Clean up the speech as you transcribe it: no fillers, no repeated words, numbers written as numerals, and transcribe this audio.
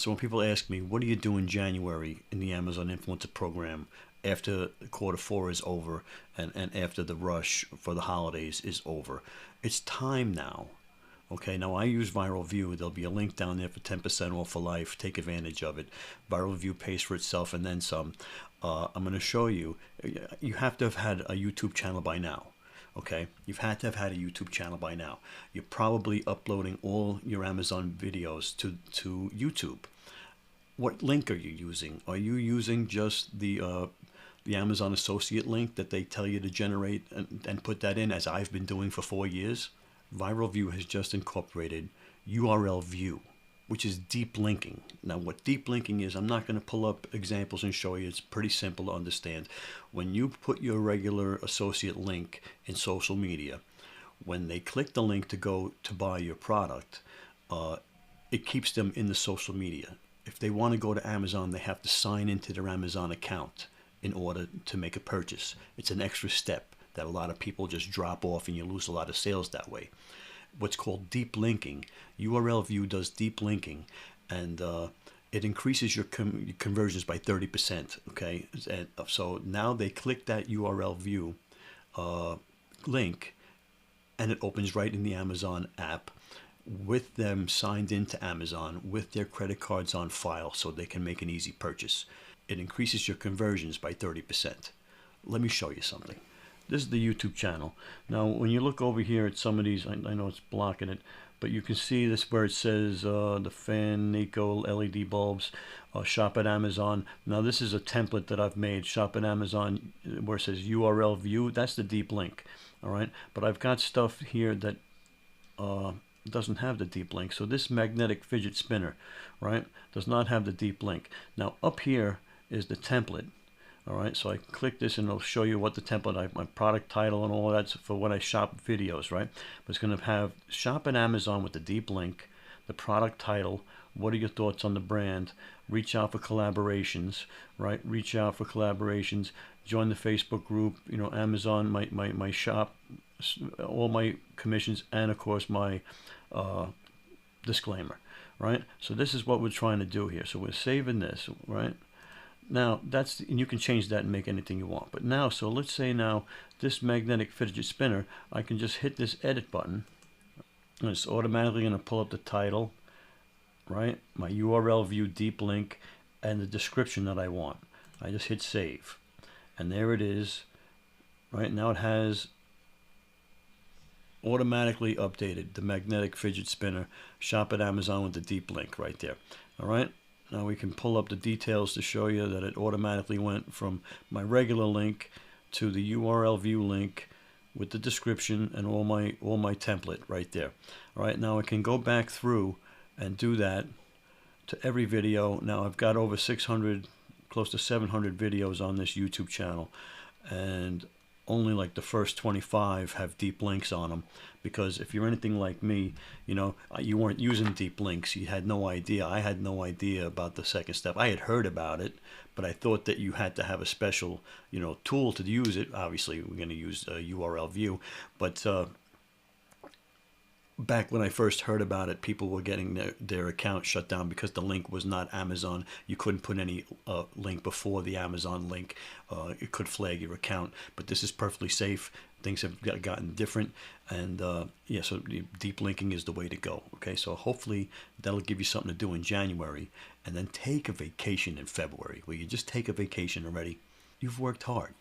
So when people ask me, what do you do in January in the Amazon Influencer Program after quarter 4 is over and after the rush for the holidays is over? It's time now. Okay, now I use Viral Vue. There'll be a link down there for 10% off for life. Take advantage of it. Viral Vue pays for itself and then some. I'm going to show you. You have to have had a YouTube channel by now. Okay, you've had to have had a YouTube channel by now. You're probably uploading all your Amazon videos to YouTube. What link are you using? Are you using just the Amazon Associate link that they tell you to generate and put that in, as I've been doing for 4 years? Viral Vue has just incorporated URL View, which is deep linking. Now, what deep linking is, I'm not going to pull up examples and show you. It's pretty simple to understand. When you put your regular associate link in social media, when they click the link to go to buy your product, it keeps them in the social media. If they want to go to Amazon, they have to sign into their Amazon account in order to make a purchase. It's an extra step that a lot of people just drop off, and you lose a lot of sales that way. What's called deep linking. URL View does deep linking, and it increases your conversions by 30%. Okay, and so now they click that URL View link, and it opens right in the Amazon app with them signed into Amazon with their credit cards on file, so they can make an easy purchase. It increases your conversions by 30%. Let me show you something. This is the YouTube channel. Now, when you look over here at some of these, I know it's blocking it, but you can see this where it says the fan Nico LED bulbs, shop at Amazon. Now, this is a template that I've made, shop at Amazon, where it says URL View. That's the deep link, all right? But I've got stuff here that doesn't have the deep link. So this magnetic fidget spinner, right, does not have the deep link. Now, up here is the template. All right, so I click this and it'll show you what the template, my product title and all of that's for when I shop videos, right? But it's going to have shop at Amazon with the deep link, the product title, what are your thoughts on the brand, reach out for collaborations, right? Reach out for collaborations, join the Facebook group, you know, Amazon, my shop, all my commissions, and of course my disclaimer, right? So this is what we're trying to do here. So we're saving this, right? Now, and you can change that and make anything you want. But now, so let's say now, this magnetic fidget spinner, I can just hit this edit button, and it's automatically going to pull up the title, right? My URL View deep link, and the description that I want. I just hit save. And there it is. Right now it has automatically updated the magnetic fidget spinner, shop at Amazon with the deep link right there. All right. Now we can pull up the details to show you that it automatically went from my regular link to the URL View link with the description and all my template right there. All right, now I can go back through and do that to every video. Now I've got over 600, close to 700 videos on this YouTube channel, and only like the first 25 have deep links on them, because if you're anything like me, you know, you weren't using deep links. You had no idea. I had no idea about the second step. I had heard about it, but I thought that you had to have a special, you know, tool to use it. Obviously, we're going to use URL View, but back when I first heard about it, people were getting their account shut down because the link was not Amazon. You couldn't put any link before the Amazon link. It could flag your account, but this is perfectly safe. Things have gotten different, and yeah, so deep linking is the way to go. Okay, so hopefully that'll give you something to do in January, and then take a vacation in February, where you just take a vacation already. You've worked hard.